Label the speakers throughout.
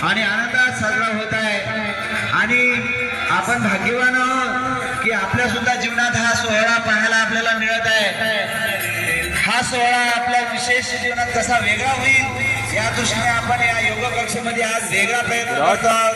Speaker 1: आणि आनंदात साजरा होत आहे। आणि आपण भाग्यवान आहोत की आपल्या सुद्धा जीवनात हा सोहळा पाहायला आपल्याला मिळत आहे। हा सोहळा आपल्या विशेष जीवनात कसा वेगळा होईल या दृष्टीने आपण या योग कक्षेमध्ये आज वेगळा प्रयत्न करतो आहोत।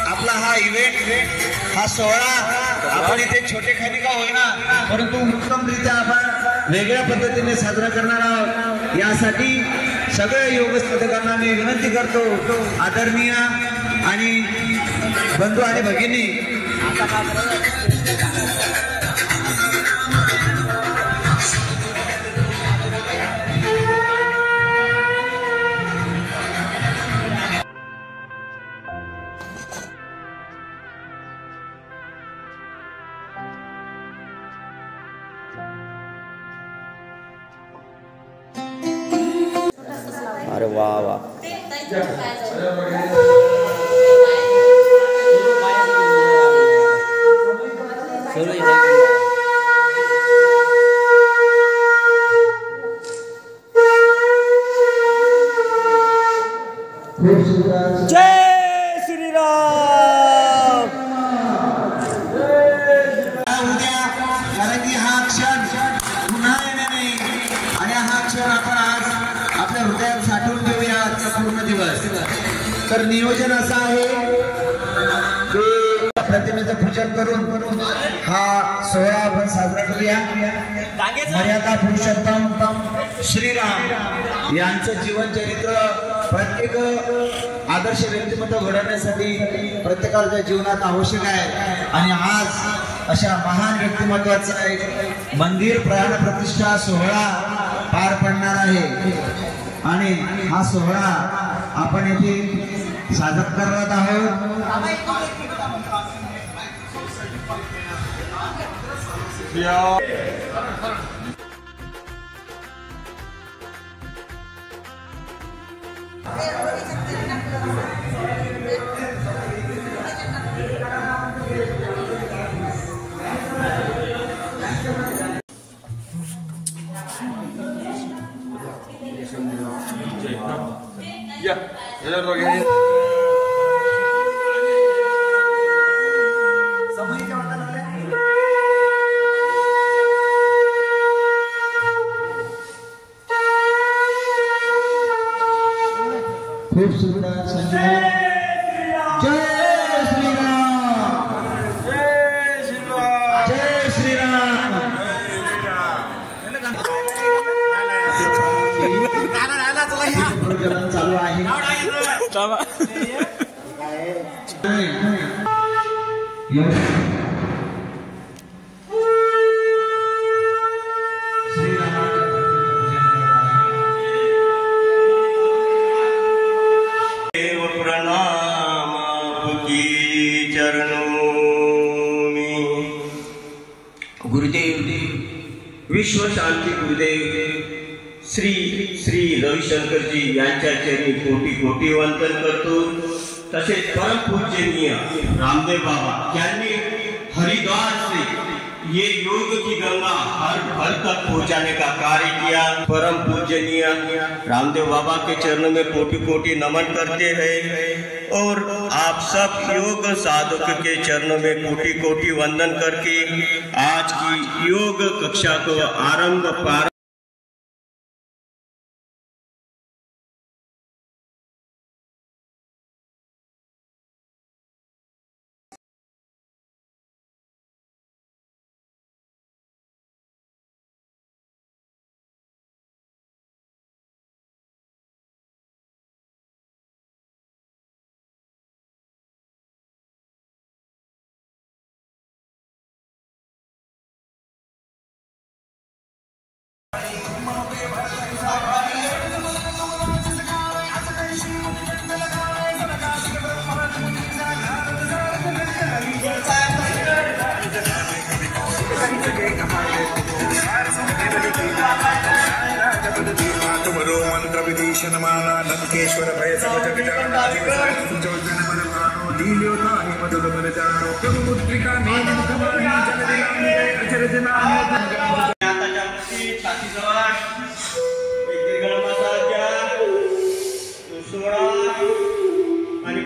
Speaker 1: आपला हा इव्हेंट हा सोहळा आपण इथे छोटे खाली का होईना परंतु उत्तमरित्या आपण वेगळ्या पद्धतीने साजरा करणार आहोत। यासाठी सगळे योग साधकांना मी विनंती करतो, आदरणीय आणि बंधू आणि भगिनी,
Speaker 2: अरे वाह वाह जय श्री राम।
Speaker 1: कारण की हा क्षण पुन्हा येणार नाही आणि हा क्षण आपण आज आपल्या हृदयात साठवून ठेवूया आजचा पूर्ण दिवस। तर नियोजन असं आहे की प्रतिमेचं पूजन करून हा सोहळा आपण साजरा करूया। मर्यादा पुरुषोत्तम श्रीराम यांचं जीवन चरित्र प्रत्येक आदर्श व्यक्तिमत्व घडवण्यासाठी प्रत्येकाच्या जीवनात आवश्यक आहे। आणि आज अशा महान व्यक्तिमत्वाचा एक मंदिर प्राण प्रतिष्ठा सोहळा पार पडणार आहे आणि हा सोहळा आपण येथे साजरा करत आहोत। खूप सुंदर संजय। जय श्रीराम, जय श्रीराम, जय श्रीराम। प्रज्वलन चालू आहे।
Speaker 3: विश्व शांती गुरुदेव श्री श्री रविशंकर जी यांच्या चरणी कोटी कोटी वंदन करतो। तसेच परम पूजनीय रामदेव बाबा यांनी हरिद्वार से ये योग की गंगा हर घर तक पहुंचाने का कार्य किया। परम पूजनीय रामदेव बाबा के चरणों में कोटि कोटि नमन करते हैं और आप सब योग साधक के चरणों में कोटि कोटि वंदन करके आज की योग कक्षा को आरंभ
Speaker 4: मंत्रविभीषणमाला लंकेश्वर भय सब
Speaker 3: आणि